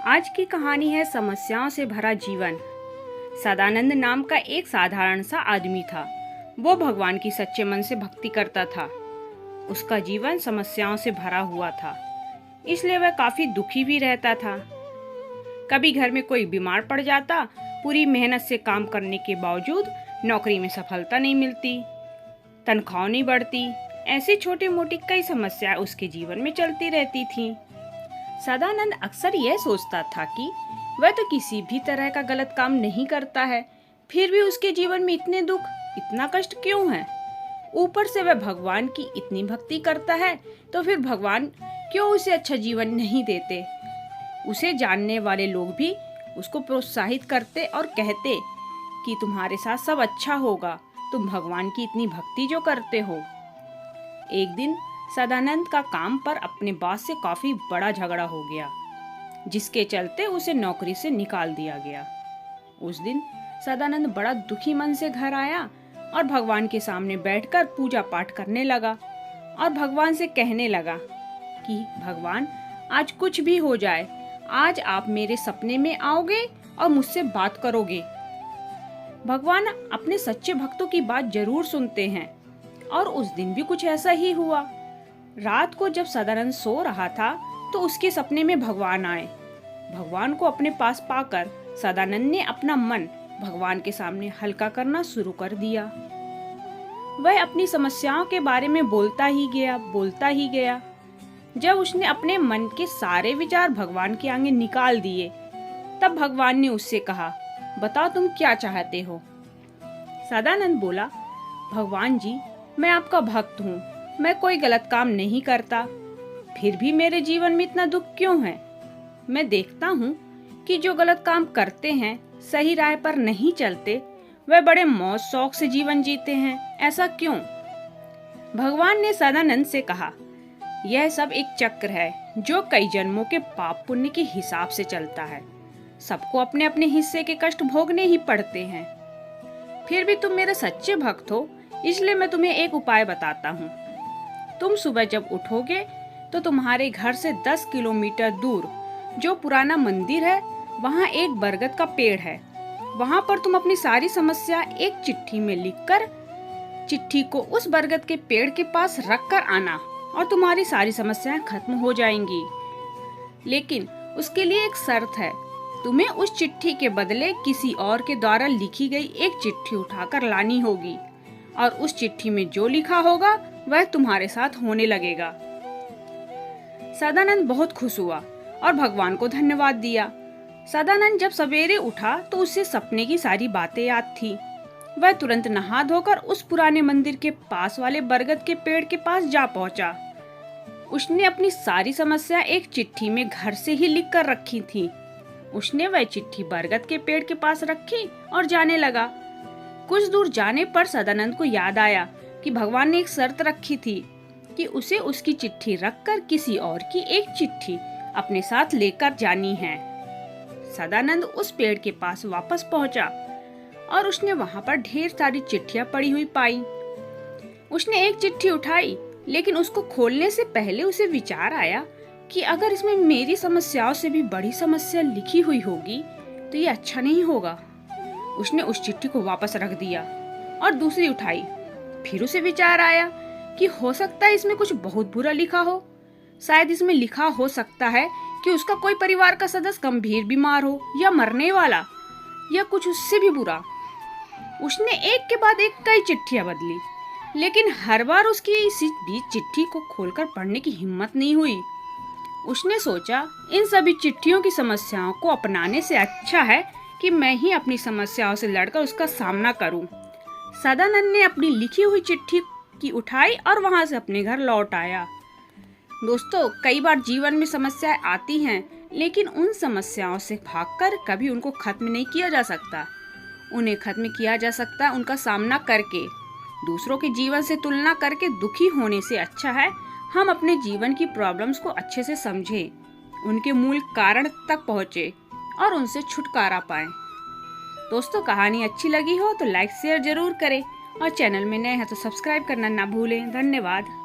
आज की कहानी है समस्याओं से भरा जीवन। सदानंद नाम का एक साधारण सा आदमी था। वो भगवान की सच्चे मन से भक्ति करता था। उसका जीवन समस्याओं से भरा हुआ था, इसलिए वह काफी दुखी भी रहता था। कभी घर में कोई बीमार पड़ जाता, पूरी मेहनत से काम करने के बावजूद नौकरी में सफलता नहीं मिलती, तनख्वाह नहीं बढ़ती। ऐसी छोटी मोटी कई समस्याएं उसके जीवन में चलती रहती थीं। सदानंद अक्सर यह सोचता था कि वह तो किसी भी तरह का गलत काम नहीं करता है, फिर भी उसके जीवन में इतने दुख, इतना कष्ट क्यों है। ऊपर से वह भगवान की इतनी भक्ति करता है, तो फिर भगवान क्यों उसे अच्छा जीवन नहीं देते। उसे जानने वाले लोग भी उसको प्रोत्साहित करते और कहते कि तुम्हारे साथ सब अच्छा होगा, तुम भगवान की इतनी भक्ति जो करते हो। एक दिन सदानंद का काम पर अपने बॉस से काफी बड़ा झगड़ा हो गया, जिसके चलते उसे नौकरी से निकाल दिया गया। उस दिन सदानंद बड़ा दुखी मन से घर आया और भगवान के सामने बैठकर पूजा पाठ करने लगा और भगवान से कहने लगा कि भगवान, आज कुछ भी हो जाए, आज आप मेरे सपने में आओगे और मुझसे बात करोगे। भगवान अपने सच्चे भक्तों की बात जरूर सुनते हैं, और उस दिन भी कुछ ऐसा ही हुआ। रात को जब सदानंद सो रहा था तो उसके सपने में भगवान आए। भगवान को अपने पास पाकर सदानंद ने अपना मन भगवान के सामने हल्का करना शुरू कर दिया। वह अपनी समस्याओं के बारे में बोलता ही गया। जब उसने अपने मन के सारे विचार भगवान के आगे निकाल दिए, तब भगवान ने उससे कहा, बताओ तुम क्या चाहते हो। सदानंद बोला, भगवान जी, मैं आपका भक्त हूँ, मैं कोई गलत काम नहीं करता, फिर भी मेरे जीवन में इतना दुख क्यों है। मैं देखता हूँ कि जो गलत काम करते हैं, सही राह पर नहीं चलते, वह बड़े मौज शौक से जीवन जीते हैं, ऐसा क्यों। भगवान ने सदानंद से कहा, यह सब एक चक्र है जो कई जन्मों के पाप पुण्य के हिसाब से चलता है। सबको अपने अपने हिस्से के कष्ट भोगने ही पड़ते हैं। फिर भी तुम मेरे सच्चे भक्त हो, इसलिए मैं तुम्हें एक उपाय बताता हूँ। तुम सुबह जब उठोगे तो तुम्हारे घर से 10 किलोमीटर दूर जो पुराना मंदिर है, वहाँ एक बरगद का पेड़ है। वहाँ पर तुम अपनी सारी समस्या एक चिट्ठी में लिखकर चिट्ठी को उस बरगद के पेड़ के पास रख कर आना, और तुम्हारी सारी समस्याएं खत्म हो जाएंगी। लेकिन उसके लिए एक शर्त है, तुम्हें उस चिट्ठी के बदले किसी और के द्वारा लिखी गई एक चिट्ठी उठाकर लानी होगी, और उस चिट्ठी में जो लिखा होगा वह तुम्हारे साथ होने लगेगा। सदानंद बहुत खुश हुआ और भगवान को धन्यवाद दिया। सदानंद जब सवेरे उठा तो उसे सपने की सारी बातें याद थी। वह तुरंत नहा धोकर उस पुराने मंदिर के पास वाले बरगद के पेड़ के पास जा पहुंचा। उसने अपनी सारी समस्या एक चिट्ठी में घर से ही लिख कर रखी थी। उसने वह चिट्ठी बरगद के पेड़ के पास रखी और जाने लगा। कुछ दूर जाने पर सदानंद को याद आया कि भगवान ने एक शर्त रखी थी कि उसे उसकी चिट्ठी रखकर किसी और की एक चिट्ठी अपने साथ लेकर जानी है। सदानंद उस पेड़ के पास वापस पहुंचा और उसने वहां पर ढेर सारी चिट्ठियां पड़ी हुई पाई। उसने एक चिट्ठी उठाई, लेकिन उसको खोलने से पहले उसे विचार आया कि अगर इसमें मेरी समस्याओं से भी बड़ी समस्या लिखी हुई होगी तो ये अच्छा नहीं होगा। उसने उस चिट्ठी को वापस रख दिया और दूसरी उठाई। फिर उसे विचार आया कि हो सकता है इसमें कुछ बहुत बुरा लिखा हो। शायद इसमें लिखा हो सकता है कि उसका कोई परिवार का सदस्य गंभीर बीमार हो या मरने वाला, या कुछ उससे भी बुरा। उसने एक के बाद एक कई चिट्ठियां बदली, लेकिन हर बार उसकी इसी बीच चिट्ठी को खोलकर पढ़ने की हिम्मत नहीं हुई। उसने सोचा, इन सभी चिट्ठियों की समस्याओं को अपनाने से अच्छा है कि मैं ही अपनी समस्याओं से लड़कर उसका सामना करूं। सदानंद ने अपनी लिखी हुई चिट्ठी की उठाई और वहां से अपने घर लौट आया। दोस्तों, कई बार जीवन में समस्याएं आती हैं, लेकिन उन समस्याओं से भागकर कभी उनको खत्म नहीं किया जा सकता। उन्हें खत्म किया जा सकता है उनका सामना करके। दूसरों के जीवन से तुलना करके दुखी होने से अच्छा है हम अपने जीवन की प्रॉब्लम्स को अच्छे से समझें, उनके मूल कारण तक पहुँचे और उनसे छुटकारा पाएं। दोस्तों, कहानी अच्छी लगी हो तो लाइक शेयर जरूर करें, और चैनल में नए हैं तो सब्सक्राइब करना ना भूलें। धन्यवाद।